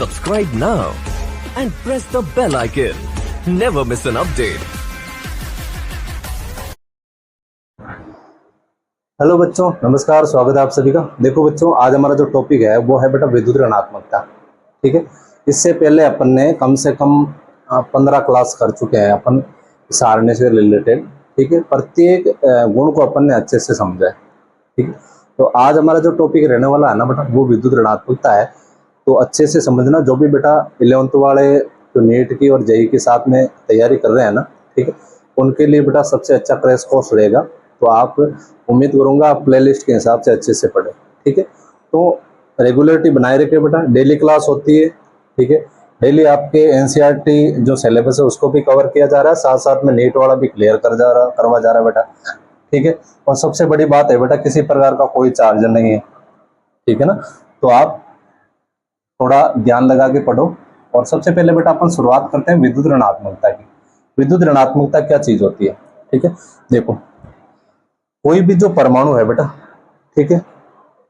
Subscribe now and press the bell icon. Never miss an update. Hello बच्चों, नमस्कार। स्वागत है आप सभी का। देखो बच्चों, आज हमारा जो टॉपिक है वो है बेटा विद्युत ऋणात्मकता। ठीक है, इससे पहले अपन ने कम से कम 15 क्लास कर चुके हैं अपन सारणी से रिलेटेड। ठीक है, प्रत्येक गुण को अपन ने अच्छे से समझा है। ठीक है, तो आज हमारा जो टॉपिक रहने वाला है ना बेटा, वो विद्युत ऋणात्मकता है। तो अच्छे से समझना, जो भी बेटा 11th वाले जो नीट की और जेई के साथ में तैयारी कर रहे हैं ना, ठीक है, उनके लिए बेटा सबसे अच्छा क्रैश कोर्स रहेगा। तो आप, उम्मीद करूंगा आप प्लेलिस्ट के हिसाब से अच्छे से पढ़ें। ठीक है, तो रेगुलरिटी बनाए रखे बेटा। डेली क्लास होती है। ठीक है, डेली आपके एनसीईआरटी जो सिलेबस है उसको भी कवर किया जा रहा है, साथ साथ में नीट वाला भी क्लियर करवा जा रहा है बेटा। ठीक है, और सबसे बड़ी बात है बेटा, किसी प्रकार का कोई चार्ज नहीं है। ठीक है ना, तो आप थोड़ा ध्यान लगा के पढ़ो। और सबसे पहले बेटा अपन शुरुआत करते हैं विद्युत ऋणात्मकता की। विद्युत ऋणात्मकता क्या चीज होती है? ठीक है, देखो, कोई भी जो परमाणु है बेटा, ठीक है,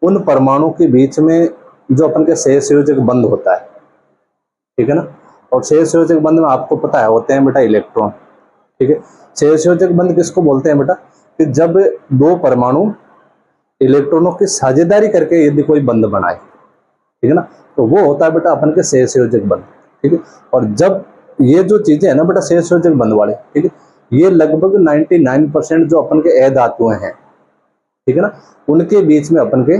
उन परमाणु के बीच में जो अपन के सहसंयोजक बंध होता है, ठीक है ना, और सहसंयोजक बंध में आपको पता है होते हैं बेटा इलेक्ट्रॉन। ठीक है, सहसंयोजक बंध किसको बोलते हैं बेटा? कि जब दो परमाणु इलेक्ट्रॉनों की साझेदारी करके यदि कोई बंध बनाए, ठीक है ना, तो वो होता है बेटा अपन के सहसंयोजक बंध। ठीक है, और जब ये जो चीजें है ना बेटा सहसंयोजक बंध वाले, ठीक है, ये लगभग 99% जो अपन के अधातुएं हैं, ठीक है ना, उनके बीच में अपन के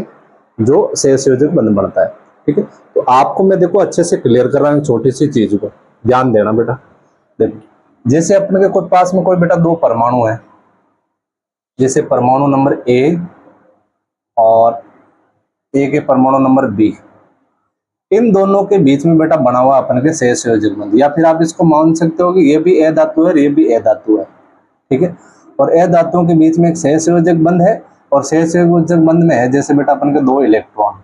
जो सहसंयोजक बंध बनता है। ठीक है, तो आपको मैं देखो अच्छे से क्लियर कर रहा हूँ छोटी सी चीज को, ध्यान देना बेटा। देखो, जैसे अपन के कोई पास में कोई बेटा दो परमाणु है, जैसे परमाणु नंबर ए और ए के परमाणु नंबर बी, इन दोनों के बीच में बेटा बना हुआ अपन के सहसंयोजक बंध, या फिर आप इसको मान सकते हो कि ये भी अधातु है और ये भी अधातु है। ठीक है, और अधातुओं के बीच में एक सहसंयोजक बंध है, और सहसंयोजक बंध में है जैसे बेटा अपन के दो इलेक्ट्रॉन।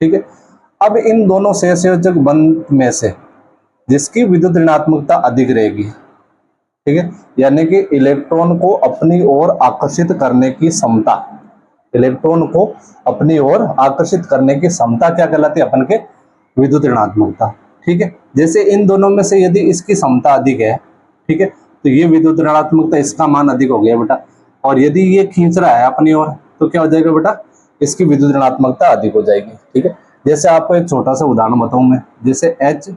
ठीक है, अब इन दोनों सहसंयोजक बंध में से जिसकी विद्युत ऋणात्मकता अधिक रहेगी, ठीक है, यानी कि इलेक्ट्रॉन को अपनी ओर आकर्षित करने की क्षमता, इलेक्ट्रॉन को अपनी ओर आकर्षित करने की क्षमता क्या कहलाती है? अपन के विद्युत ऋणात्मकता। ठीक है, जैसे इन दोनों में से यदि इसकी क्षमता अधिक है, ठीक है, तो ये विद्युत ऋणात्मकता, इसका मान अधिक हो गया बेटा। और यदि ये खींच रहा है अपनी ओर, तो क्या हो जाएगा बेटा? इसकी विद्युत ऋणात्मकता अधिक हो जाएगी। ठीक है, जैसे आपको एक छोटा सा उदाहरण बताऊं मैं, जैसे H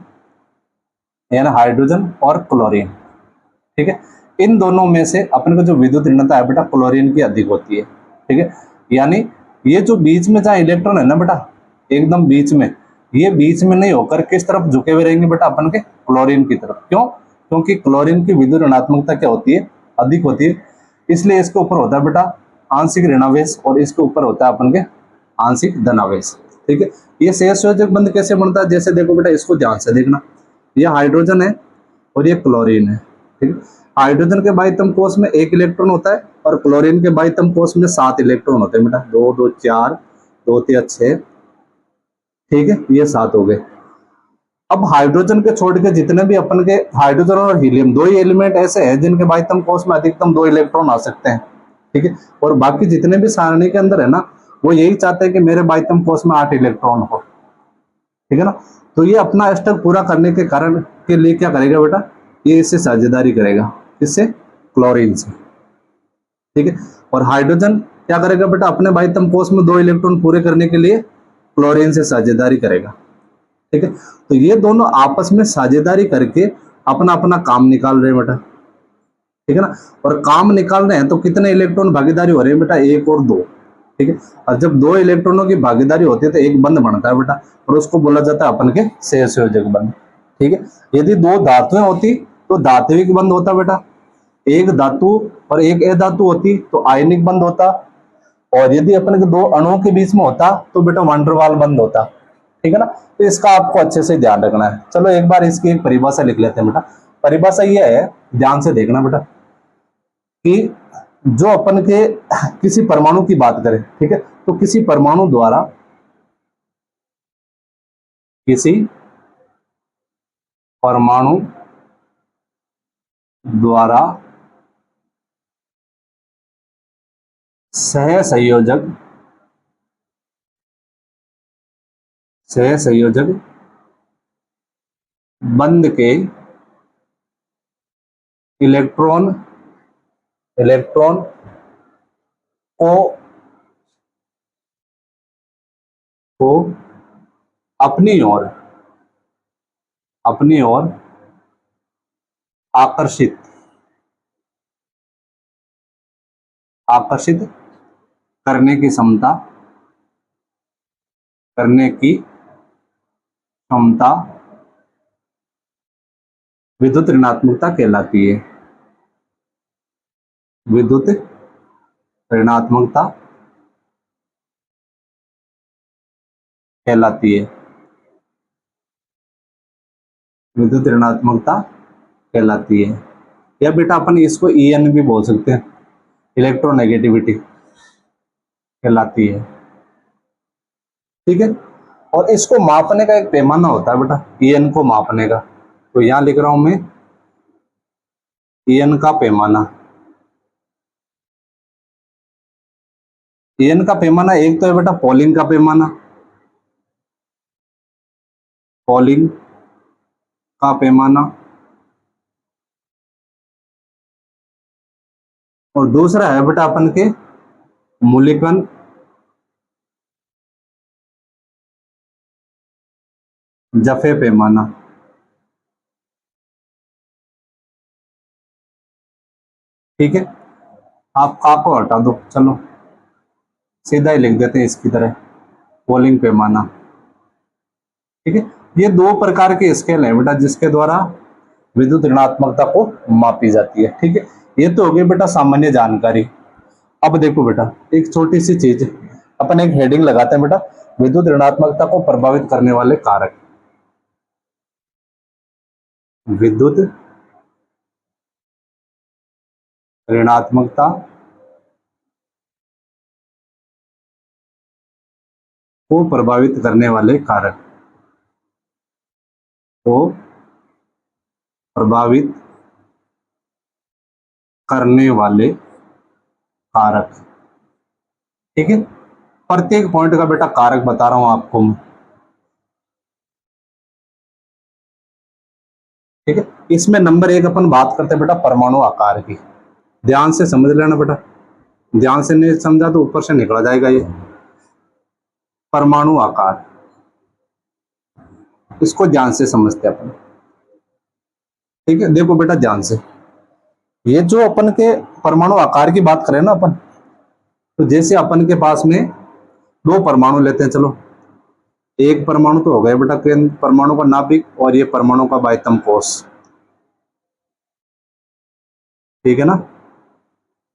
यानी हाइड्रोजन और क्लोरीन। ठीक है, इन दोनों में से अपन को जो विद्युत ऋणता है बेटा क्लोरीन की अधिक होती है। ठीक है, यानी ये जो बीच में जहाँ इलेक्ट्रॉन है ना बेटा, एकदम बीच में, ये बीच में नहीं होकर किस तरफ झुके हुए रहेंगे बेटा? अपन के क्लोरीन की तरफ। क्यों? क्योंकि क्लोरीन की विद्युत ऋणात्मकता क्या होती है? अधिक होती है। इसलिए इसके ऊपर होता है बेटा आंशिक ऋणावेश, और इसके ऊपर होता है अपन के आंशिक धनावेश। ठीक है, ये सहसंयोजक बंध कैसे बनता है? जैसे देखो बेटा, इसको ध्यान से देखना, ये हाइड्रोजन है और ये क्लोरीन है। ठीक है, हाइड्रोजन के बाह्यतम कोश में 1 इलेक्ट्रॉन होता है, और क्लोरीन के बाह्यतम कोश में 7 इलेक्ट्रॉन होते हैं बेटा। 2 2 4, 2 3 6। ठीक है, ये 7 हो गए। अब हाइड्रोजन के छोड़ के जितने भी अपन के हाइड्रोजन और हीलियम, दो ही एलिमेंट ऐसे हैं जिनके बाह्यतम कोश में अधिकतम 2 इलेक्ट्रॉन आ सकते हैं। ठीक है, और बाकी जितने भी सारणी के अंदर है ना, वो यही चाहते हैं कि मेरे बाह्यतम कोश में 8 इलेक्ट्रॉन हो। ठीक है ना, तो ये अपना अष्टक पूरा करने के कारण के लिए क्या करेगा बेटा? ये इससे साझेदारी करेगा, इससे क्लोरीन से। ठीक है, और हाइड्रोजन क्या करेगा बेटा? अपने बाह्यतम कोश में 2 इलेक्ट्रॉन पूरे करने के लिए क्लोरीन से साझेदारी करेगा। ठीक है, तो ये दोनों आपस में साझेदारी करके अपना अपना काम निकाल रहे हैं बेटा। ठीक है ना, और काम निकाल रहे हैं तो कितने इलेक्ट्रॉन भागीदारी हो रहे हैं बेटा? 1 और 2। ठीक है, और जब 2 इलेक्ट्रॉनों की भागीदारी होती है तो एक बंध बनता है बेटा, और उसको बोला जाता है अपन के सहसंयोजक बंध। ठीक है, यदि 2 धातुएं होती तो धात्विक बंध होता बेटा, एक धातु और एक अधातु होती तो आयनिक बंध होता, और यदि अपन के 2 अणुओं के बीच में होता तो बेटा वांडरवाल बंध होता। ठीक है ना, तो इसका आपको अच्छे से ध्यान रखना है। चलो एक बार इसकी एक परिभाषा लिख लेते हैं बेटा। परिभाषा यह है, ध्यान से देखना बेटा, कि जो अपन के किसी परमाणु की बात करें, ठीक है, तो किसी परमाणु द्वारा, किसी परमाणु द्वारा सह संयोजक सहसंयोजक बंध के इलेक्ट्रॉन इलेक्ट्रॉन को अपनी ओर आकर्षित करने की क्षमता विद्युत ऋणात्मकता कहलाती है। विद्युत ऋणात्मकता कहलाती है। विद्युत ऋणात्मकता कहलाती है, या बेटा अपन इसको EN भी बोल सकते हैं, इलेक्ट्रोनेगेटिविटी कहलाती है। ठीक है, और इसको मापने का एक पैमाना होता है बेटा, EN को मापने का। तो यहां लिख रहा हूं मैं EN का पैमाना। EN का पैमाना एक तो है बेटा पॉलिंग का पैमाना, पॉलिंग का पैमाना, और दूसरा है बेटा अपन के मूल्यांकन जफे पैमाना। ठीक है, आप का को हटा दो, चलो सीधा ही लिख देते हैं इसकी तरह, पॉलिंग पैमाना। ठीक है, ये दो प्रकार के स्केल हैं बेटा जिसके द्वारा विद्युत ऋणात्मकता को मापी जाती है। ठीक है, ये तो हो गई बेटा सामान्य जानकारी। अब देखो बेटा एक छोटी सी चीज, अपन एक हेडिंग लगाते हैं बेटा, विद्युत ऋणात्मकता को प्रभावित करने वाले कारक। विद्युत ऋणात्मकता को प्रभावित करने वाले कारक को प्रभावित करने वाले कारक। ठीक है, प्रत्येक पॉइंट का बेटा कारक बता रहा हूं आपको मैं। ठीक है, इसमें नंबर 1 अपन बात करते हैं बेटा परमाणु आकार की। ध्यान से समझ लेना बेटा, ध्यान से नहीं समझा तो ऊपर से निकला जाएगा ये। परमाणु आकार, इसको ध्यान से समझते हैं अपन। ठीक है, देखो बेटा ध्यान से, ये जो अपन के परमाणु आकार की बात करें ना अपन, तो जैसे अपन के पास में दो परमाणु लेते हैं, चलो एक परमाणु तो हो गया बेटा केंद्र परमाणु का नाभिक, और ये परमाणु का बाह्यतम कोश। ठीक है ना,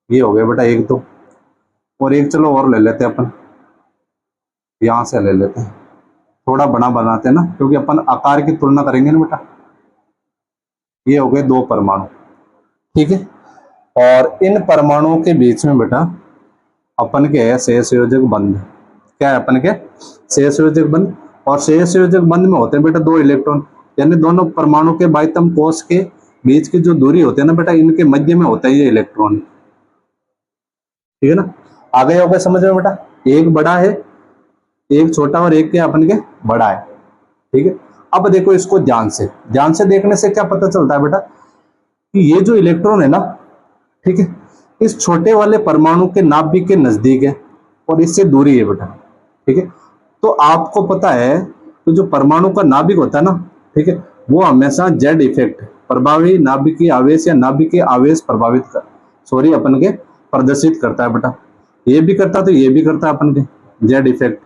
ये हो गया बेटा एक तो, और एक चलो और ले लेते हैं अपन, यहां से ले लेते हैं, थोड़ा बड़ा बनाते हैं ना क्योंकि अपन आकार की तुलना करेंगे ना बेटा। ये हो गए दो परमाणु। ठीक है, और इन परमाणुओं के बीच में बेटा अपन के है सहसंयोजक बंध। क्या है अपन के? सहसंयोजक बंध। और सहसंयोजक बंध में होते हैं बेटा दो इलेक्ट्रॉन, यानी दोनों परमाणु के बाह्यतम कोश के बीच की जो दूरी होती है ना बेटा, इनके मध्य में होता है ये इलेक्ट्रॉन। ठीक है ना, आगे हो गए समझ में बेटा, एक बड़ा है एक छोटा और एक के अपन के बड़ा है। ठीक है, अब देखो इसको ध्यान से देखने से क्या पता चलता है बेटा कि ये जो इलेक्ट्रॉन है ना, ठीक है, इस छोटे वाले परमाणु के नाभिक के नजदीक है और इससे दूरी है बेटा। ठीक है, तो आपको पता है तो जो परमाणु का नाभिक होता है ना, ठीक है, वो हमेशा जेड इफेक्ट प्रभावी नाभिकीय आवेश या नाभिकीय आवेश अपन के प्रदर्शित करता है बेटा। ये भी करता तो ये भी करता है अपन के जेड इफेक्ट,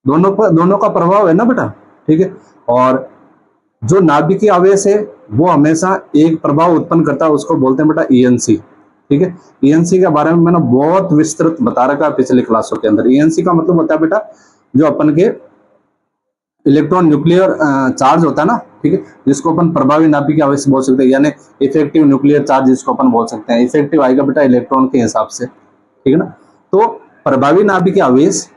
दोनों का प्रभाव है ना बेटा। ठीक है, और जो नाभिकीय आवेश है वो हमेशा एक प्रभाव उत्पन्न करता है, उसको बोलते हैं बेटा ENC। ठीक है, ENC के बारे में मैंने बहुत विस्तृत बता रखा है पिछली क्लासों के अंदर। ENC का मतलब होता है बेटा जो अपन के इलेक्ट्रॉन न्यूक्लियर चार्ज होता है ना, ठीक है, जिसको अपन प्रभावी नाभिकीय आवेश बोल सकते हैं, यानी इफेक्टिव न्यूक्लियर चार्ज जिसको अपन बोल सकते हैं। इफेक्टिव आएगा बेटा इलेक्ट्रॉन के हिसाब से। ठीक है ना, तो प्रभावी नाभिकीय आवेश,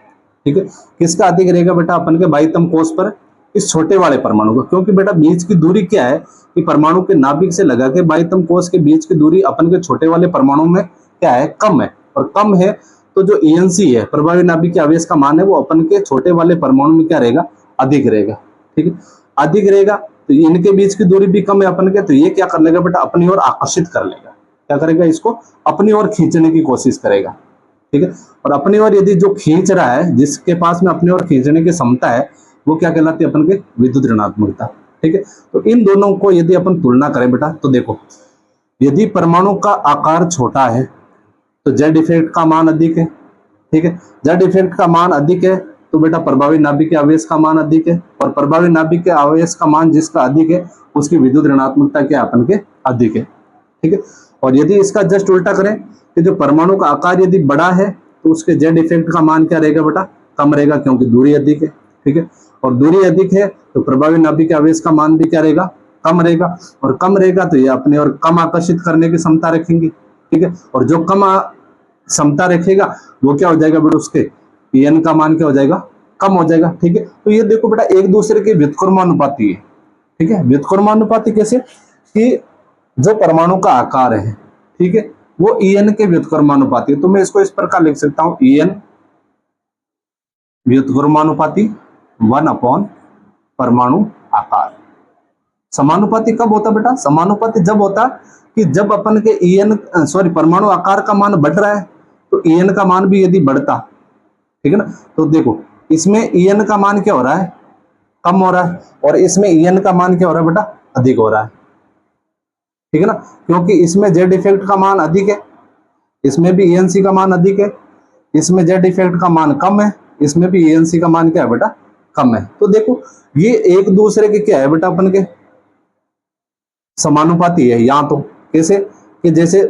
ठीक है, किसका अधिक रहेगा बेटा अपन के बाह्यतम कोश पर, इस छोटे वाले परमाणु का, क्योंकि बेटा बीच की दूरी क्या है कि परमाणु के नाभिक से लगा के बाह्यतम कोश के बीच की दूरी अपन के छोटे वाले परमाणु में क्या है, कम है, और कम है तो जो ईएनसी है, प्रभावी नाभिकीय आवेश का मान है, वो अपन के छोटे वाले परमाणु में क्या रहेगा, अधिक रहेगा। ठीक है, अधिक रहेगा तो इनके बीच की दूरी भी कम है अपन के, तो ये क्या कर लेगा बेटा, अपनी ओर आकर्षित कर लेगा। क्या करेगा, इसको अपनी ओर खींचने की कोशिश करेगा। ठीक है, और अपनी ओर यदि जो खींच रहा है, जिसके पास में अपनी ओर खींचने की क्षमता है, वो क्या कहलाती है, अपन के विद्युत ऋणात्मकता। ठीक है, तो इन दोनों को यदि अपन तुलना करें बेटा, तो देखो यदि परमाणु का आकार छोटा है तो जेड इफेक्ट का मान अधिक है। ठीक है, जेड इफेक्ट का मान अधिक है तो बेटा प्रभावी नाभिकीय आवेश का मान अधिक है, और प्रभावी नाभिकीय आवेश का मान जिसका अधिक है उसकी विद्युत ऋणात्मकता क्या अपन के अधिक है। ठीक है, और यदि इसका जस्ट उल्टा करें कि जो परमाणु का आकार यदि बड़ा है तो उसके जेड इफेक्ट का मान क्या रहेगा बेटा, कम रहेगा, क्योंकि दूरी अधिक है। ठीक है, और दूरी अधिक है तो प्रभावी नाभिकीय आवेश का मान भी क्या रहेगा, कम रहेगा, और कम रहेगा तो ये अपने और कम आकर्षित करने की क्षमता रखेंगे। ठीक है, और जो कम क्षमता रखेगा वो क्या हो जाएगा बेटा, उसके एन का मान क्या हो जाएगा, कम हो जाएगा। ठीक है, तो ये देखो बेटा एक दूसरे के व्युत्क्रमानुपाती है। ठीक है, व्युत्क्रमानुपाती कैसे, कि जो परमाणु का आकार है, ठीक है, वो En के व्युत्क्रमानुपाती है। तो मैं इसको इस प्रकार लिख सकता हूं, En व्युत्क्रमानुपाती 1 अपॉन परमाणु आकार। समानुपाती कब होता बेटा, समानुपाती जब होता कि जब अपन के परमाणु आकार का मान बढ़ रहा है तो En का मान भी यदि बढ़ता, ठीक है ना, तो देखो इसमें En का मान क्या हो रहा है, कम हो रहा है, और इसमें En का मान क्या हो रहा है बेटा, अधिक हो रहा है। ठीक है ना, क्योंकि इसमें जेड इफेक्ट का मान अधिक है, इसमें भी ENC का मान अधिक है, इसमें जेड इफेक्ट का मान कम है, इसमें भी ENC का मान क्या है बेटा, कम है। तो देखो ये एक दूसरे के क्या है बेटा, अपन के समानुपाती है। यहाँ तो कैसे कि जैसे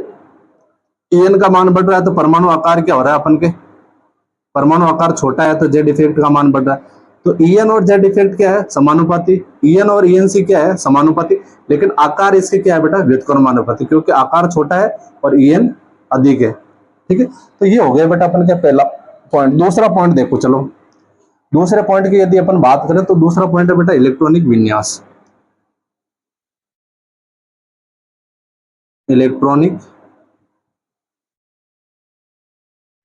En का मान बढ़ रहा है तो परमाणु आकार क्या हो रहा है, अपन के परमाणु आकार छोटा है तो जेड इफेक्ट का मान बढ़ रहा है। तो En और जेड इफेक्ट क्या है, समानुपाती, En और ENC क्या है, समानुपाती, लेकिन आकार इसके क्या है बेटा, व्युत्क्रमानुपाती, क्योंकि आकार छोटा है और En अधिक है। ठीक है, तो ये हो गया बेटा अपन का पहला पॉइंट। दूसरा पॉइंट देखो, चलो दूसरे पॉइंट की यदि अपन बात करें तो दूसरा पॉइंट है बेटा इलेक्ट्रॉनिक विन्यास। इलेक्ट्रॉनिक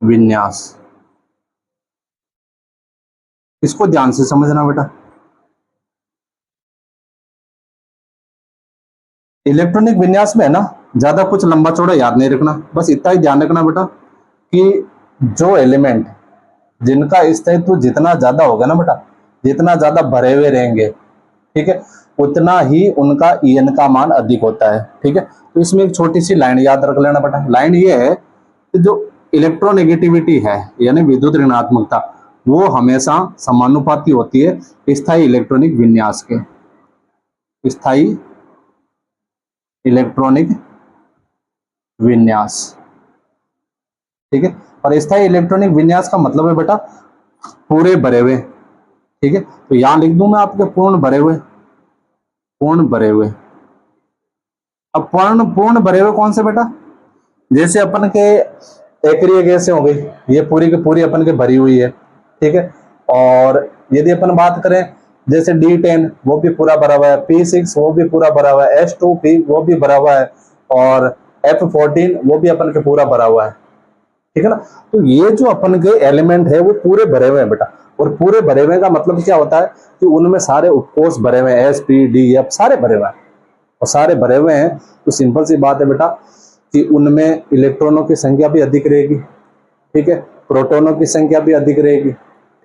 विन्यास, इसको ध्यान से समझना बेटा। इलेक्ट्रॉनिक विन्यास में है ना, ज्यादा कुछ लंबा चौड़ा याद नहीं रखना, बस इतना ही ध्यान रखना बेटा कि जो एलिमेंट जिनका स्थायित्व जितना ज्यादा होगा ना बेटा, जितना ज्यादा भरे हुए रहेंगे, ठीक है, उतना ही उनका En का मान अधिक होता है। ठीक है, तो इसमें एक छोटी सी लाइन याद रख लेना बेटा। लाइन ये है कि जो इलेक्ट्रोनेगेटिविटी है यानी विद्युत ऋणात्मकता, वो हमेशा समानुपाती होती है स्थायी इलेक्ट्रॉनिक विन्यास के। स्थायी इलेक्ट्रॉनिक विन्यास, ठीक है, और स्थायी इलेक्ट्रॉनिक विन्यास का मतलब है बेटा पूरे भरे हुए। ठीक है, तो यहां लिख दूं मैं आपके पूर्ण भरे हुए, पूर्ण भरे हुए। अब पूर्ण भरे हुए कौन से बेटा, जैसे अपन के एक्रिय गैसें हो गई, ये पूरी की पूरी अपन के भरी हुई है। ठीक है, और यदि अपन बात करें जैसे D10 वो भी पूरा भरा हुआ है, P6 वो भी पूरा भरा हुआ है, H2P वो भी भरा हुआ है, और F14 वो भी अपन के पूरा भरा हुआ है। ठीक है ना, तो ये जो अपन के एलिमेंट है वो पूरे भरे हुए हैं बेटा। और पूरे भरे हुए का मतलब क्या होता है कि उनमें सारे उपकोष भरे हुए हैं, S, P, D, F सारे भरे हुए हैं, और सारे भरे हुए हैं तो सिंपल सी बात है बेटा कि उनमें इलेक्ट्रॉनों की संख्या भी अधिक रहेगी। ठीक है, प्रोटॉनों की संख्या भी अधिक रहेगी।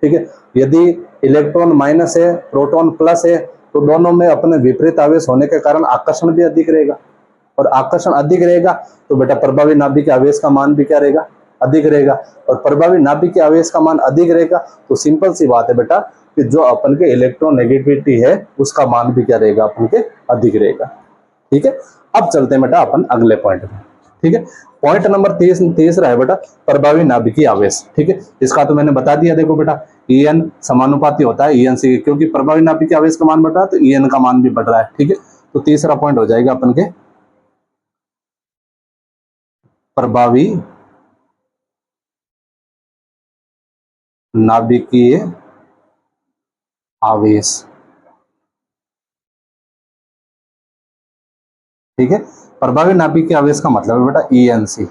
ठीक है, यदि इलेक्ट्रॉन माइनस है, प्रोटॉन प्लस है, तो दोनों में अपने विपरीत आवेश होने के कारण आकर्षण भी अधिक रहेगा, और आकर्षण अधिक रहेगा तो बेटा प्रभावी नाभिकीय आवेश का मान भी क्या रहेगा, अधिक रहेगा, और प्रभावी नाभिकीय आवेश का मान अधिक रहेगा तो सिंपल सी बात है बेटा कि जो अपन के इलेक्ट्रोनेगेटिविटी है उसका मान भी क्या रहेगा, अपन के अधिक रहेगा। ठीक है, अब चलते हैं बेटा अपन अगले पॉइंट में। ठीक है, पॉइंट नंबर 30 है बेटा प्रभावी नाभिकीय आवेश। ठीक है, इसका तो मैंने बता दिया, देखो बेटा En समानुपाती होता है En से, क्योंकि प्रभावी नाभिकीय आवेश का मान बढ़ रहा है तो En का मान भी बढ़ रहा है। ठीक है, तो तीसरा पॉइंट हो जाएगा अपन के प्रभावी नाभिकीय आवेश। ठीक है, प्रभावी नाभिकीय आवेश का मतलब है बेटा ENC।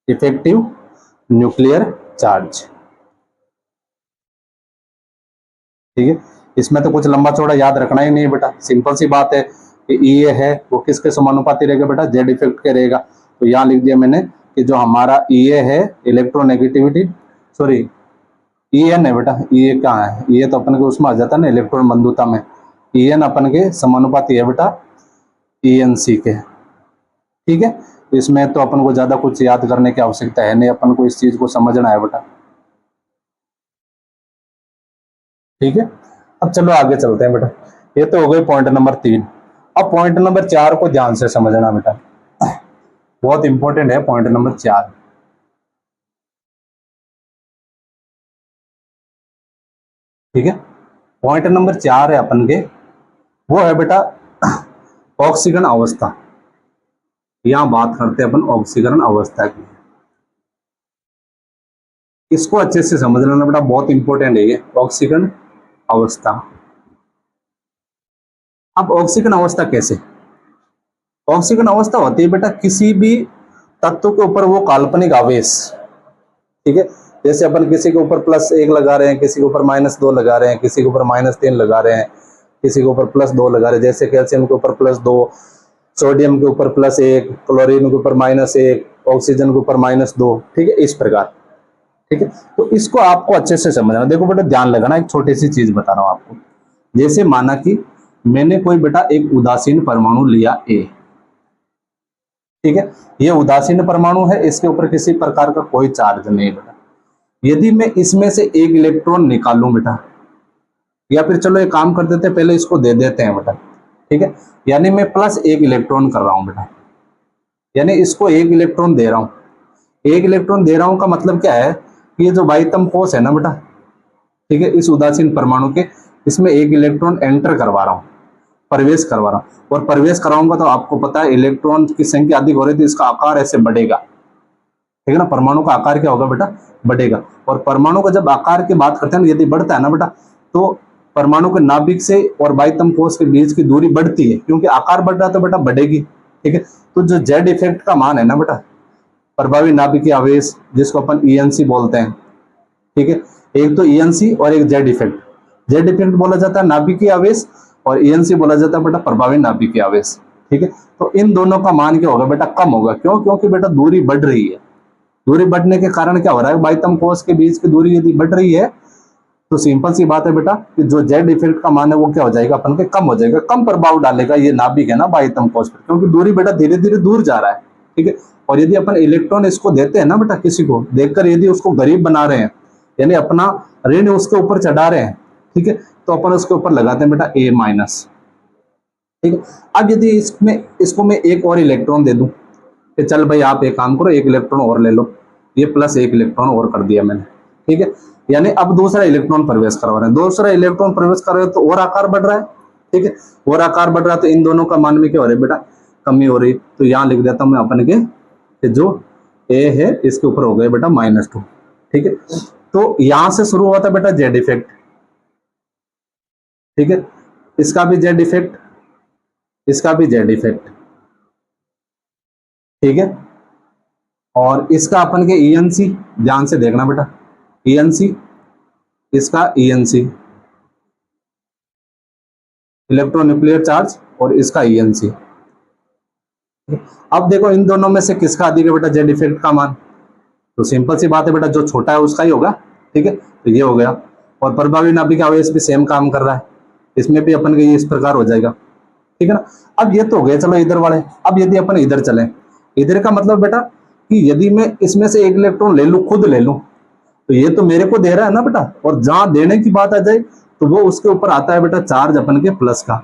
Effective nuclear charge. ठीक है, इसमें तो कुछ लंबा चौड़ा याद रखना ही नहीं है बेटा, सिंपल सी बात है कि ई है वो किसके समानुपाती रहेगा बेटा, जेड इफेक्ट के रहेगा। तो यहाँ लिख दिया मैंने कि जो हमारा ई है इलेक्ट्रोनेगेटिविटी, सॉरी ई एन है बेटा, ई ए कहाँ है, ई तो अपन के उसमें आ जाता है ना इलेक्ट्रॉन बंधुता में, ई एन अपन के समानुपाती है बेटा ई एन सी के। ठीक है, इसमें तो अपन को ज्यादा कुछ याद करने की आवश्यकता है नहीं, अपन को इस चीज को समझना है बेटा। ठीक है, अब चलो आगे चलते हैं बेटा। ये तो हो गई पॉइंट नंबर 3। अब पॉइंट नंबर 4 को ध्यान से समझना बेटा, बहुत इंपॉर्टेंट है पॉइंट नंबर 4। ठीक है, पॉइंट नंबर 4 है अपन के, वो है बेटा ऑक्सीकरण अवस्था। यहां बात करते हैं अपन ऑक्सीकरण अवस्था की, इसको अच्छे से समझ लेना बेटा, बहुत इंपॉर्टेंट है ये ऑक्सीकरण अवस्था। अब ऑक्सीकरण अवस्था कैसे, ऑक्सीकरण अवस्था होती है बेटा किसी भी तत्व के ऊपर वो काल्पनिक आवेश। ठीक है, जैसे अपन किसी के ऊपर +1 लगा रहे हैं, किसी के ऊपर -2 लगा रहे हैं, किसी के ऊपर -3 लगा रहे हैं, किसी के ऊपर +2 लगा रहे हैं, जैसे कैल्शियम के ऊपर +2, सोडियम के ऊपर +1, क्लोरीन के ऊपर -1, ऑक्सीजन के ऊपर -2। ठीक है, इस प्रकार। ठीक है, तो इसको आपको अच्छे से समझना। देखो बेटा ध्यान लगाना, एक छोटी सी चीज बता रहा हूं आपको। जैसे माना कि मैंने कोई बेटा एक उदासीन परमाणु लिया ए। ठीक है, ये उदासीन परमाणु है, इसके ऊपर किसी प्रकार का कोई चार्ज नहीं है बेटा। यदि मैं इसमें से एक इलेक्ट्रॉन निकालूं बेटा, या फिर चलो एक काम कर देते हैं, पहले इसको दे देते हैं बेटा। ठीक है, यानी मैं +1 इलेक्ट्रॉन कर रहा हूं बेटा, यानी इसको 1 इलेक्ट्रॉन दे रहा हूं। 1 इलेक्ट्रॉन दे रहा हूं का मतलब क्या है, ये जो बाह्यतम कोश है ना बेटा, ठीक है, इस उदासीन परमाणु के, इसमें 1 इलेक्ट्रॉन एंटर करवा रहा हूं, प्रवेश करवा रहा हूं। और प्रवेश कराऊंगा तो आपको पता है इलेक्ट्रॉन की संख्या अधिक हो रही थी, इसका आकार ऐसे बढ़ेगा। ठीक है ना, परमाणु का आकार क्या होगा बेटा, बढ़ेगा। और परमाणु का जब आकार की बात करते हैं ना, यदि बढ़ता है ना बेटा, तो परमाणु के नाभिक से और बाह्यतम कोश के बीच की दूरी बढ़ती है, क्योंकि आकार बढ़ रहा है तो बेटा बढ़ेगी। ठीक है, तो जो जेड इफेक्ट का मान है ना बेटा, प्रभावी नाभिकीय आवेश, जिसको अपन ईएनसी बोलते हैं। ठीक है, एक तो ईएनसी और एक जेड इफेक्ट। जेड इफेक्ट बोला जाता है नाभिकीय आवेश, और ईएनसी बोला जाता है बेटा प्रभावी नाभिकीय आवेश। ठीक है, तो इन दोनों का मान क्या होगा बेटा, कम होगा। क्यों, क्योंकि बेटा दूरी बढ़ रही है। दूरी बढ़ने के कारण क्या हो रहा है, बाह्यतम कोश के बीच की दूरी यदि बढ़ रही है, तो सिंपल सी बात है बेटा कि जो जेड इफेक्ट का मान है वो क्या हो जाएगा, अपन के कम हो जाएगा, कम प्रभाव डालेगा ये नाभिक है ना बाह्यतम कोश पर, क्योंकि दूरी बेटा धीरे धीरे दूर जा रहा है। ठीक है, और यदि अपन इलेक्ट्रॉन इसको देते हैं ना बेटा, किसी को देखकर यदि उसको गरीब बना रहे हैं, यानी अपना ऋण उसके ऊपर चढ़ा रहे हैं, ठीक है, तो अपन उसके ऊपर लगाते हैं बेटा A-। ठीक है, अब यदि इसको मैं एक और इलेक्ट्रॉन दे दूं कि चल भाई आप एक काम करो, 1 इलेक्ट्रॉन और ले लो, ये +1 इलेक्ट्रॉन और कर दिया मैंने। ठीक है, यानी अब दूसरा इलेक्ट्रॉन प्रवेश करवा रहे हैं, दूसरा इलेक्ट्रॉन प्रवेश कर रहे हैं, तो और आकार बढ़ रहा है। ठीक है, और आकार बढ़ रहा है, तो इन दोनों का मान में क्या हो रहा है बेटा, कमी हो रही। तो यहाँ लिख देता हूं मैं अपन के कि जो A है इसके ऊपर हो गए बेटा -2। ठीक है, तो यहां से शुरू हुआ था बेटा जेड इफेक्ट। ठीक है, इसका भी जेड इफेक्ट, इसका भी जेड इफेक्ट। ठीक है, और इसका अपन के ईएनसी, ध्यान से देखना बेटा, ईएनसी, इसका ईएनसी इलेक्ट्रो न्यूक्लियर चार्ज, और इसका ईएनसी। अब देखो इन दोनों में से किसका अधिक है बेटा जेड इफेक्ट का मान, तो सिंपल सी बात है बेटा जो छोटा है उसका ही होगा। ठीक है, तो ये हो गया। और प्रभावी नाभिक आवेश भी सेम काम कर रहा है, इसमें भी अपन के ये इस प्रकार हो जाएगा। ठीक है ना, अब ये तो हो गया चलो इधर वाले। अब यदि अपन इधर चलें, इधर का मतलब बेटा कि यदि मैं इसमें से 1 इलेक्ट्रॉन ले लूं, खुद ले लूं, तो ये तो मेरे को दे रहा है ना बेटा, और जहां देने की बात आ जाए तो वो उसके ऊपर आता है बेटा चार्ज अपन के प्लस का।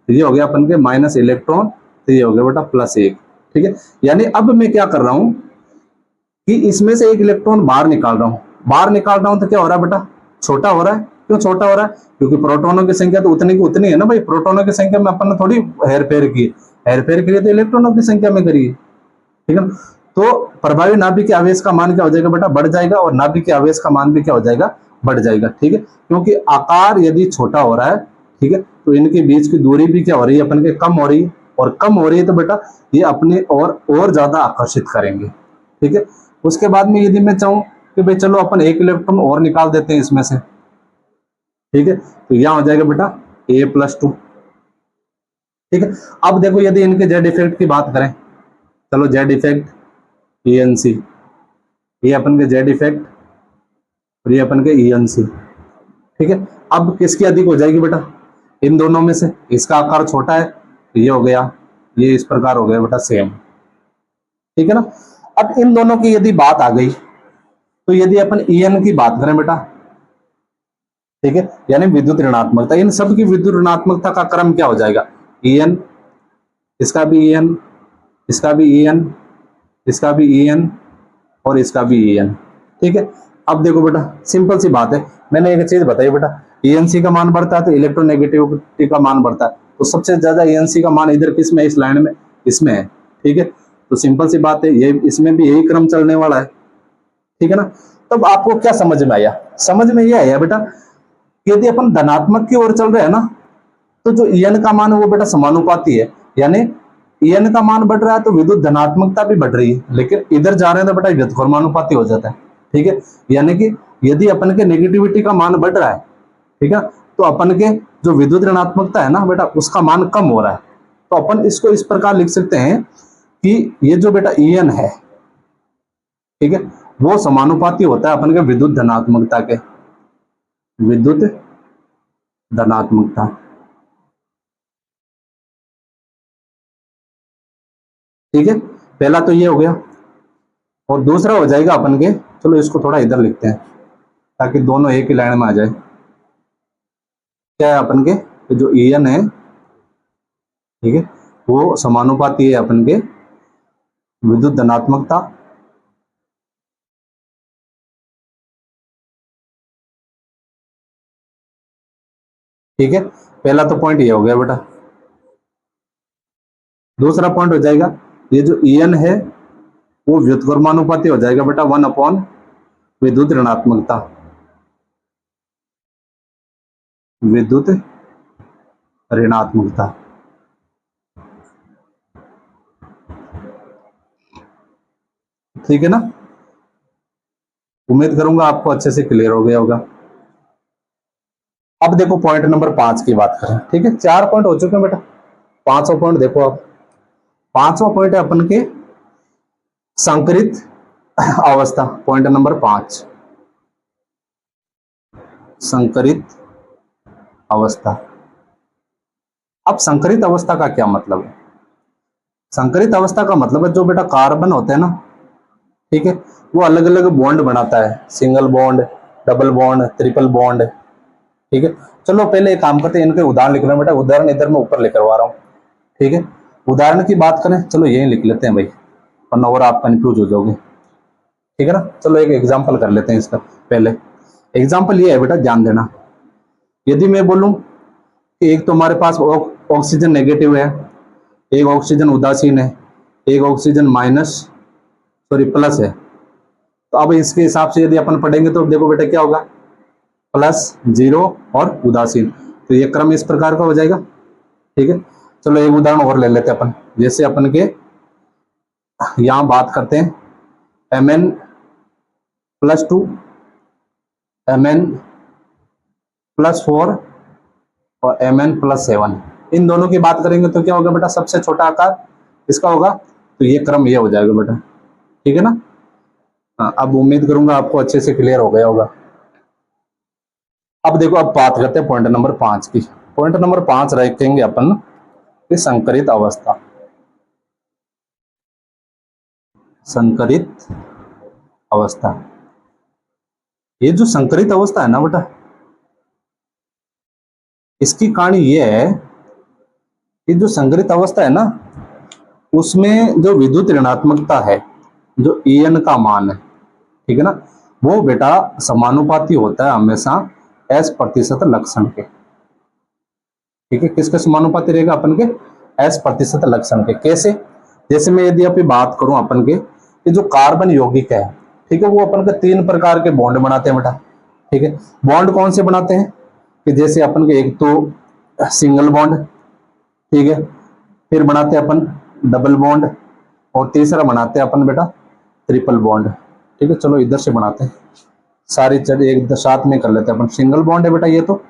तो ये हो गया अपन के माइनस इलेक्ट्रॉन, तो ये हो गया बेटा +1। ठीक है, यानी अब मैं क्या कर रहा हूं कि इसमें से 1 इलेक्ट्रॉन बाहर निकाल रहा हूं। बाहर निकाल रहा हूं तो क्या हो रहा है बेटा, छोटा हो रहा है। क्यों छोटा हो रहा है, क्योंकि प्रोटॉनों की संख्या तो उतनी की उतनी है ना भाई, प्रोटॉनों की संख्या में अपन ने थोड़ी हेरफेर की, हेरफेर करिए तो इलेक्ट्रॉनों की संख्या में करिए। ठीक है, तो प्रभावी नाभिकीय आवेश का मान क्या हो जाएगा बेटा, बढ़ जाएगा, और नाभिकीय आवेश का मान भी क्या हो जाएगा, बढ़ जाएगा। ठीक है, क्योंकि आकार यदि छोटा हो रहा है, ठीक है, तो इनके बीच की दूरी भी क्या हो रही है अपन के, कम हो रही है, और कम हो रही है तो बेटा ये अपने और ज्यादा आकर्षित करेंगे। ठीक है, उसके बाद में यदि मैं चाहूं कि भाई चलो अपन एक इलेक्ट्रॉन और निकाल देते हैं इसमें से, ठीक है, तो यहां हो जाएगा बेटा A+2। ठीक है, अब देखो यदि इनके जेड इफेक्ट की बात करें, चलो जेड इफेक्ट ENC, ये अपन के जेड इफेक्ट और ये अपन के ENC। ठीक है, अब किसकी अधिक हो जाएगी बेटा, इन दोनों में से इसका आकार छोटा है, ये हो गया, ये इस प्रकार हो गया बेटा सेम। ठीक है ना। अब इन दोनों की यदि बात आ गई तो यदि अपन EN की बात करें बेटा, ठीक है, यानी विद्युत ऋणात्मकता, इन सब की विद्युत ऋणात्मकता का क्रम क्या हो जाएगा, EN, इसका भी EN, इसका भी EN, इसका भी EN और इसका भी EN। ठीक है, अब देखो बेटा सिंपल सी बात है, मैंने एक चीज बताई बेटा, ENC का मान बढ़ता है तो इलेक्ट्रोनेगेटिविटी का मान बढ़ता है, तो सबसे ज्यादा ENC का मान इधर किस में, इस लाइन में, इसमें है। ठीक है, तो सिंपल सी बात है, ये इसमें भी यही क्रम चलने वाला है। ठीक है ना। तब आपको क्या समझ में आया, समझ में ये आया बेटा, यदि अपन धनात्मक की ओर चल रहे हैं ना, तो जो EN का मान है वो बेटा समानुपाती है, यानी EN का मान बढ़ रहा है तो विद्युत धनात्मकता भी बढ़ रही है, लेकिन इधर जा रहे हैं तो बेटा व्युत्क्रमानुपाती हो जाता है। ठीक है, यानी कि यदि अपन के नेगेटिविटी का मान बढ़ रहा है, ठीक है, तो अपन के जो विद्युत ऋणात्मकता है ना बेटा उसका मान कम हो रहा है, तो अपन इसको इस प्रकार लिख सकते हैं कि ये जो बेटा EN है, ठीक है, वो समानुपाती होता है अपन के विद्युत धनात्मकता के, विद्युत धनात्मकता। ठीक है, पहला तो ये हो गया, और दूसरा हो जाएगा अपन के, चलो इसको थोड़ा इधर लिखते हैं ताकि दोनों एक ही लाइन में आ जाए। क्या है अपन के जो EN है, ठीक है, वो समानुपाती है अपन के विद्युत धनात्मकता, ठीक है, पहला तो पॉइंट ये हो गया बेटा। दूसरा पॉइंट हो जाएगा ये जो EN है वो व्युत्क्रमानुपाती हो जाएगा बेटा 1 विद्युत ऋणात्मकता, विद्युत ऋणात्मकता। ठीक है ना, उम्मीद करूंगा आपको अच्छे से क्लियर हो गया होगा। अब देखो पॉइंट नंबर 5 की बात करें। ठीक है, 4 पॉइंट हो चुके हैं बेटा, 5वां पॉइंट देखो आप, 5वां पॉइंट है अपन के संकरित अवस्था, पॉइंट नंबर 5, संकरित अवस्था। अब संकरित अवस्था का क्या मतलब है, संकरित अवस्था का मतलब है जो बेटा कार्बन होते हैं ना, ठीक है, वो अलग अलग बॉन्ड बनाता है, single bond, double bond, triple bond. ठीक है, चलो पहले एक काम करते हैं, इनके उदाहरण लिख रहे हैं बेटा, उदाहरण इधर मैं ऊपर लिखवा रहा हूँ। ठीक है, उदाहरण की बात करें, चलो यही लिख लेते हैं भाई, वरना और आप कंफ्यूज हो जाओगे। ठीक है ना, चलो एक एग्जाम्पल कर लेते हैं इसका। पहले एग्जाम्पल ये है बेटा, ध्यान देना, यदि मैं बोलूं कि एक तो हमारे पास ऑक्सीजन नेगेटिव है, एक ऑक्सीजन उदासीन है, एक ऑक्सीजन प्लस है, तो अब इसके हिसाब से यदि अपन पढ़ेंगे तो देखो बेटा क्या होगा, +0 और उदासीन, तो ये क्रम इस प्रकार का हो जाएगा। ठीक है, चलो एक उदाहरण और ले लेते हैं अपन, जैसे अपन के यहां बात करते हैं Mn+2, Mn+4 और Mn+7, इन दोनों की बात करेंगे तो क्या होगा बेटा, सबसे छोटा आकार इसका होगा, तो ये क्रम ये हो जाएगा बेटा। ठीक है ना। हाँ, अब उम्मीद करूंगा आपको अच्छे से क्लियर हो गया होगा। अब देखो, अब बात करते हैं पॉइंट नंबर 5 की। पॉइंट नंबर 5 रखेंगे अपन कि संकरित अवस्था, संकरित अवस्था। ये जो संकरित अवस्था है ना बेटा, इसकी कहानी ये है कि जो संकरित अवस्था है ना, उसमें जो विद्युत ऋणात्मकता है, जो EN का मान है, ठीक है ना, वो बेटा समानुपाती होता है हमेशा S% लक्षण के। ठीक है, किसके समानुपाती रहेगा, अपन के S% लक्षण के। कैसे, जैसे मैं यदि अभी बात करूं अपन के कि जो कार्बन यौगिक है, ठीक है, वो अपन के 3 प्रकार के बॉन्ड बनाते हैं बेटा। ठीक है, बॉन्ड कौन से बनाते हैं कि जैसे अपन के एक तो सिंगल बॉन्ड, ठीक है, फिर बनाते हैं अपन डबल बॉन्ड, और तीसरा बनाते हैं अपन बेटा ट्रिपल बॉन्ड। ठीक है, चलो इधर से बनाते हैं, सारी चीज एक साथ में कर लेते हैं अपन। सिंगल बॉन्ड है बेटा ये, तो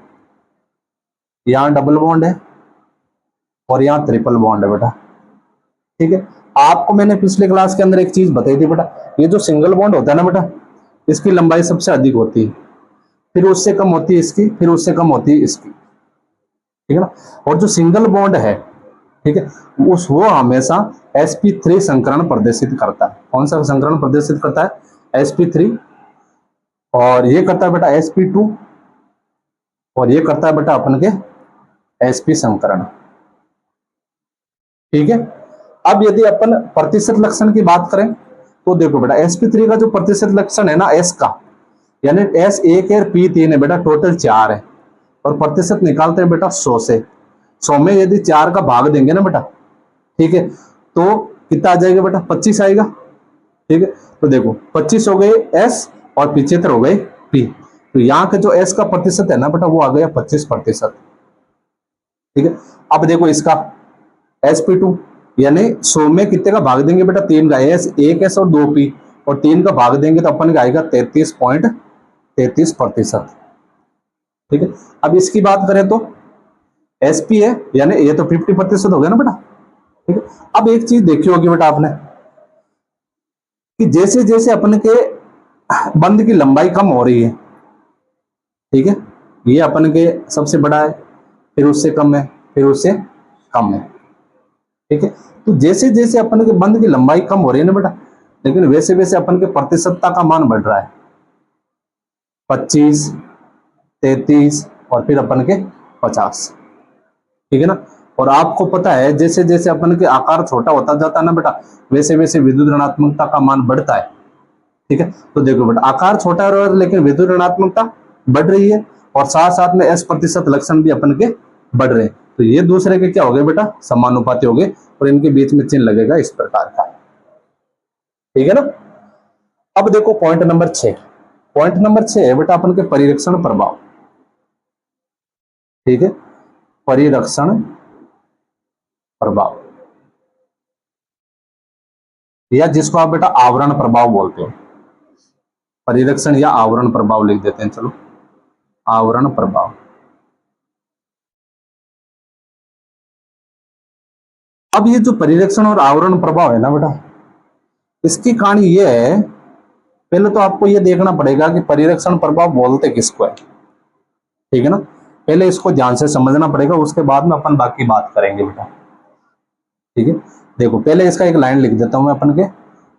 यहाँ डबल बॉन्ड है और यहाँ ट्रिपल बॉन्ड है बेटा। ठीक है, आपको मैंने पिछले क्लास के अंदर एक चीज बताई थी बेटा, ये जो सिंगल बॉन्ड होता है ना बेटा, इसकी लंबाई सबसे अधिक होती है, फिर उससे कम होती है इसकी, फिर उससे कम होती है इसकी। ठीक है ना, और जो सिंगल बॉन्ड है, ठीक है, वो हमेशा sp3 संकरण प्रदर्शित करता है। कौन सा संकरण प्रदर्शित करता है? sp3। और ये करता है बेटा sp2, और ये करता है बेटा अपन के sp संकरण। ठीक है, अब यदि अपन प्रतिशत लक्षण की बात करें तो देखो बेटा sp3 का जो प्रतिशत लक्षण है ना s का, यानी s 1 और p 3 है बेटा, टोटल 4 है, और प्रतिशत निकालते हैं बेटा 100 से। 100 में यदि 4 का भाग देंगे ना बेटा, ठीक है, तो कितना आ जाएगा बेटा? 25 आएगा। ठीक है, तो देखो 25 हो गए s और 75 हो गए p, तो यहाँ के जो s का प्रतिशत है ना बेटा, वो आ गया 25%। ठीक है, अब देखो इसका sp2, यानी 100 में कितने का भाग देंगे बेटा? 3 का, s 1s और 2p, और 3 का भाग देंगे तो अपन का आएगा 33.33%। ठीक है, अब इसकी बात करें तो sp है, यानी ये तो 50% हो गया ना बेटा। ठीक है, अब एक चीज देखी होगी बेटा आपने कि जैसे जैसे अपन के बंद की लंबाई कम हो रही है, ठीक है, ये अपन के सबसे बड़ा है, फिर उससे कम है, फिर उससे कम है। ठीक है, तो जैसे जैसे अपन के बंद की लंबाई कम हो रही है ना बेटा, लेकिन वैसे वैसे अपन के प्रतिशतता का मान बढ़ रहा है, 25, 33 और फिर अपन के 50। ठीक है ना, और आपको पता है जैसे जैसे अपन के आकार छोटा होता जाता है ना बेटा, वैसे वैसे विद्युत ऋणात्मकता का मान बढ़ता है। ठीक है, तो देखो बेटा आकार छोटा हो रहा है लेकिन विद्युत ऋणात्मकता बढ़ रही है, और साथ साथ में s प्रतिशत लक्षण भी अपन के बढ़ रहे हैं, तो ये दूसरे के क्या हो गए बेटा? समानुपाती हो गए, और इनके बीच में चिन्ह लगेगा इस प्रकार का। ठीक है ना, अब देखो पॉइंट नंबर 6। पॉइंट नंबर 6 है बेटा अपन के परिरक्षण प्रभाव। ठीक है, परिरक्षण प्रभाव, या जिसको आप बेटा आवरण प्रभाव बोलते हो। परिरक्षण या आवरण प्रभाव लिख देते हैं, चलो आवरण प्रभाव। अब ये जो परिरक्षण और आवरण प्रभाव है ना बेटा, इसकी कहानी ये है, पहले तो आपको ये देखना पड़ेगा कि परिरक्षण प्रभाव बोलते किसको है। ठीक है ना, पहले इसको ध्यान से समझना पड़ेगा, उसके बाद में अपन बाकी बात करेंगे बेटा। ठीक है, देखो पहले इसका एक लाइन लिख देता हूं मैं अपन के,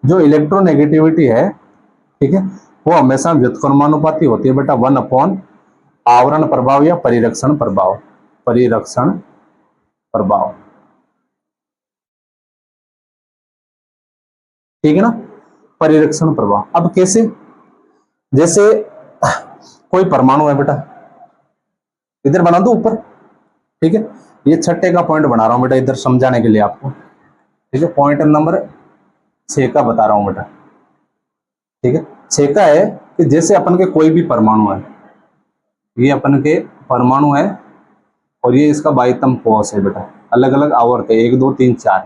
जो इलेक्ट्रोनेगेटिविटी है, ठीक है, वो हमेशा व्युत्क्रमानुपाती होती है बेटा 1/, आवरण प्रभाव या परिरक्षण प्रभाव। परिरक्षण प्रभाव, ठीक है ना, परिरक्षण प्रभाव। अब कैसे? जैसे कोई परमाणु है बेटा, इधर बना दो ऊपर। ठीक है, ये छठे का पॉइंट बना रहा हूं बेटा इधर समझाने के लिए आपको। ठीक है, पॉइंट नंबर 6 का बता रहा हूं बेटा। ठीक है, 6 का है कि जैसे अपन के कोई भी परमाणु है, ये अपन के परमाणु है, और ये इसका बाह्यतम कोश है बेटा, अलग अलग आवर्त है 1 2 3 4।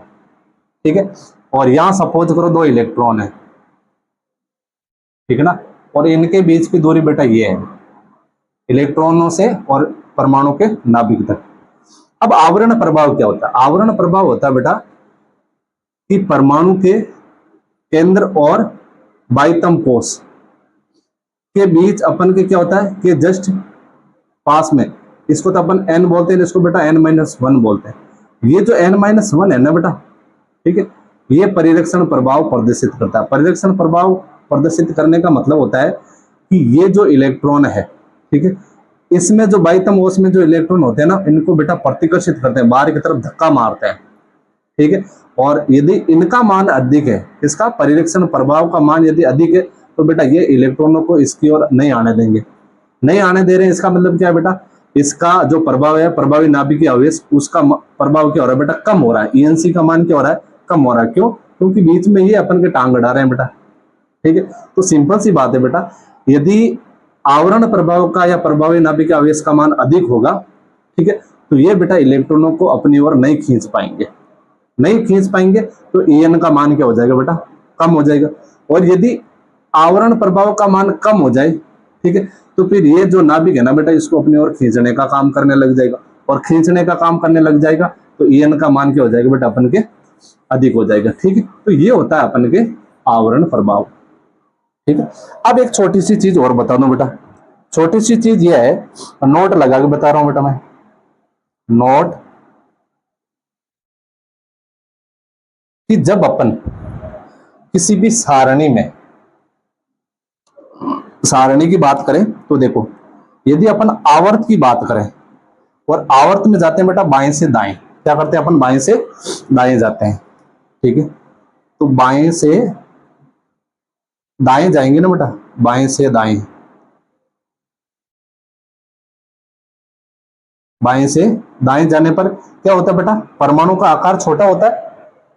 ठीक है, और यहां सपोज करो 2 इलेक्ट्रॉन है। ठीक है ना, और इनके बीच की दूरी बेटा ये है, इलेक्ट्रॉनों से और परमाणु के नाभिक तक। अब आवरण प्रभाव क्या होता है? आवरण प्रभाव होता है बेटा कि परमाणु के केंद्र और बाह्यतम कोश के बीच अपन के क्या होता है कि जस्ट पास में, इसको तो अपन n बोलते हैं, इसको बेटा n-1 बोलते हैं। ये जो n-1 है ना बेटा, ठीक है, ये परिरक्षण प्रभाव प्रदर्शित करता है। परिरक्षण प्रभाव प्रदर्शित करने का मतलब होता है कि ये जो इलेक्ट्रॉन है, ठीक है, इसमें जो बाह्यतम कोश में जो इलेक्ट्रॉन होते हैं ना, इनको बेटा प्रतिकर्षित करते हैं, बाहर की तरफ धक्का मारते हैं। ठीक है, और यदि इनका मान अधिक है, इसका परिरक्षण प्रभाव का मान यदि अधिक है, तो बेटा ये इलेक्ट्रॉनों को इसकी ओर नहीं आने देंगे। नहीं आने दे रहे हैं, इसका मतलब क्या है बेटा? इसका जो प्रभाव है, प्रभावी नाभिकीय आवेश, उसका प्रभाव क्या हो रहा है बेटा? कम हो रहा है। ईएनसी का मान क्या हो रहा है? कम हो रहा है। क्यों? क्योंकि बीच में ये अपन के टांग अड़ा रहे हैं बेटा। ठीक है, तो सिंपल सी बात है बेटा, यदि आवरण प्रभाव का या प्रभावी नाभिकीय आवेश का मान अधिक होगा, ठीक है, तो ये बेटा इलेक्ट्रॉनों को अपनी ओर नहीं खींच पाएंगे। नहीं खींच पाएंगे तो En का मान क्या हो जाएगा बेटा? कम हो जाएगा। और यदि आवरण प्रभाव का मान कम हो जाए, ठीक है, तो फिर ये जो नाभिक है ना बेटा, इसको अपनी ओर खींचने का काम करने लग जाएगा, और खींचने का काम करने लग जाएगा तो En का मान क्या हो जाएगा बेटा, अपन के अधिक हो जाएगा, ठीक है। तो ये होता है अपन के आवरण प्रभाव, ठीक है। अब एक छोटी सी चीज और बता दूं बेटा, छोटी सी चीज ये है, नोट लगा के बता रहा हूं बेटा मैं, नोट, कि जब अपन किसी भी सारणी में, सारणी की बात करें तो देखो, यदि अपन आवर्त की बात करें, और आवर्त में जाते हैं बेटा बाएं से दाएं, क्या करते हैं अपन, बाएं से दाएं जाते हैं, ठीक है। तो बाएं से दाएं जाएंगे ना बेटा, बाएं से दाएं, बाएं से दाएं जाने पर क्या होता है बेटा, परमाणु का आकार छोटा होता है,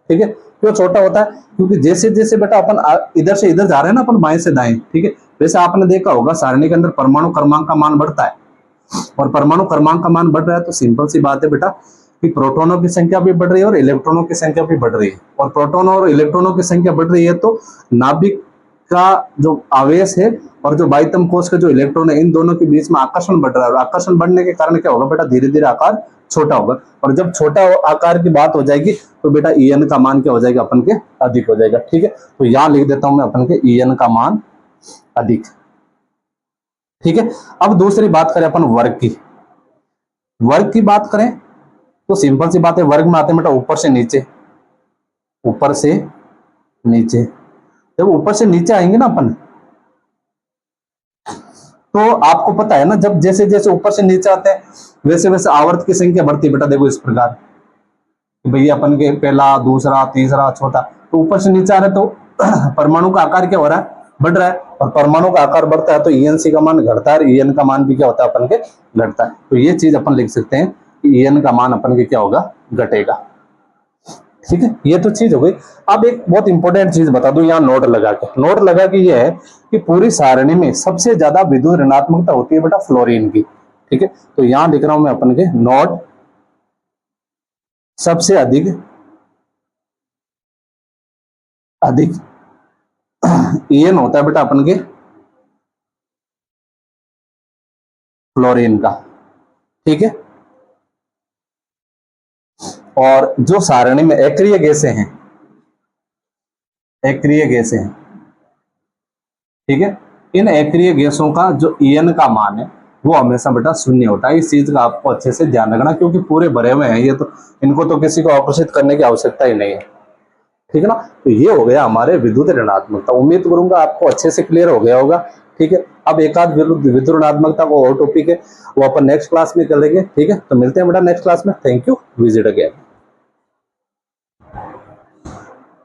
ठीक है। क्यों छोटा होता है, क्योंकि जैसे जैसे बेटा अपन इधर से इधर जा रहे हैं ना, अपन बाएं से दाएं, ठीक है। वैसे आपने देखा होगा सारणी के अंदर परमाणु क्रमांक का मान बढ़ता है, और परमाणु क्रमांक का मान बढ़ रहा है तो सिंपल सी बात है बेटा कि प्रोटॉनों की संख्या भी बढ़ रही है और इलेक्ट्रॉनों की संख्या भी बढ़ रही है, और प्रोटॉनों और इलेक्ट्रॉनों की संख्या बढ़ रही है तो नाभिक का जो आवेश है और जो बाह्यतम कोश का जो इलेक्ट्रॉन है, इन दोनों के बीच में आकर्षण बढ़ रहा है, और आकर्षण बढ़ने के कारण क्या होगा बेटा, धीरे धीरे आकार छोटा होगा, और जब छोटा आकार की बात हो जाएगी तो बेटा En का मान क्या हो जाएगा, अपन के अधिक हो जाएगा, ठीक है। तो यहां लिख देता हूं मैं अपन के En का मान अधिक, ठीक है। अब दूसरी बात करें अपन वर्ग की, वर्ग की बात करें तो सिंपल सी बात है, वर्ग में आते हैं बेटा ऊपर से नीचे, ऊपर से नीचे, जब ऊपर से नीचे आएंगे ना अपन, तो आपको पता है ना, जब जैसे जैसे ऊपर से नीचे आते हैं वैसे वैसे आवर्त की संख्या बढ़ती है बेटा, देखो इस प्रकार, भैया अपन के पहला, दूसरा, तीसरा, चौथा, तो ऊपर से नीचे आ रहे तो परमाणु का आकार क्या हो रहा है, बढ़ रहा है, और परमाणु का आकार बढ़ता है तो ENC का मान घटता है, और En का मान भी क्या होता है, अपन के घटता है। तो ये चीज अपन लिख सकते हैं कि En का मान अपन के क्या होगा, घटेगा, ठीक है। ये तो चीज हो गई। अब एक बहुत इंपॉर्टेंट चीज बता दूं, यहाँ नोट लगा के, नोट लगा के ये है कि पूरी सारणी में सबसे ज्यादा विद्युत ऋणात्मकता होती है बेटा फ्लोरीन की, ठीक है। तो यहां लिख रहा हूं मैं अपन के नोट, सबसे अधिक अधिक En होता है बेटा अपन के फ्लोरीन का, ठीक है। और जो सारणी में अक्रिय गैसें हैं, अक्रिय गैसें हैं, ठीक है, इन अक्रिय गैसों का जो En का मान है वो हमेशा बेटा शून्य होता है। इस चीज का आपको अच्छे से ध्यान रखना, क्योंकि पूरे भरे हुए हैं ये, तो इनको तो किसी को आकर्षित करने की आवश्यकता ही नहीं है, ठीक है ना। तो ये हो गया हमारे विद्युत ऋणात्मकता। उम्मीद करूंगा आपको अच्छे से क्लियर हो गया होगा, ठीक है। अब एक आध विद्युत ऋणात्मकता को और टॉपिक है वो अपन नेक्स्ट क्लास में करेंगे, ठीक है। तो मिलते हैं बेटा नेक्स्ट क्लास में। Thank you, visit again.